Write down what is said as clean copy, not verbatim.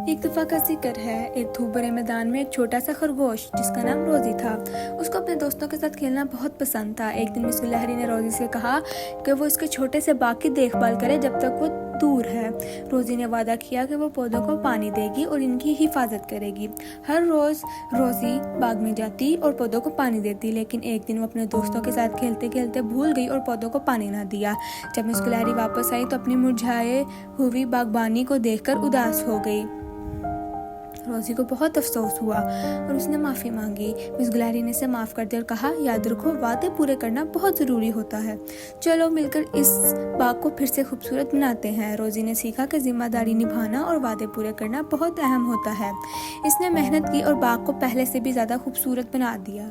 एक दफ़ा का जिक्र है। एक धूप भरे मैदान में एक छोटा सा खरगोश जिसका नाम रोज़ी था। उसको अपने दोस्तों के साथ खेलना बहुत पसंद था। एक दिन मिस गिलहरी ने रोज़ी से कहा कि वो इसके छोटे से बाग की देखभाल करे जब तक वो दूर है। रोज़ी ने वादा किया कि वो पौधों को पानी देगी और इनकी हिफाजत करेगी। हर रोज़ रोज़ी बाग में जाती और पौधों को पानी देती, लेकिन एक दिन वो अपने दोस्तों के साथ खेलते खेलते भूल गई और पौधों को पानी ना दिया। जब मिस गिलहरी वापस आई तो अपनी मुरझाए हुई बागबानी को देखकर उदास हो गई। रोज़ी को बहुत अफसोस हुआ और उसने माफ़ी मांगी। मिस गिलहरी ने उसे माफ़ कर दिया और कहा, याद रखो, वादे पूरे करना बहुत ज़रूरी होता है। चलो मिलकर इस बाग को फिर से खूबसूरत बनाते हैं। रोज़ी ने सीखा कि जिम्मेदारी निभाना और वादे पूरे करना बहुत अहम होता है। इसने मेहनत की और बाग को पहले से भी ज़्यादा खूबसूरत बना दिया।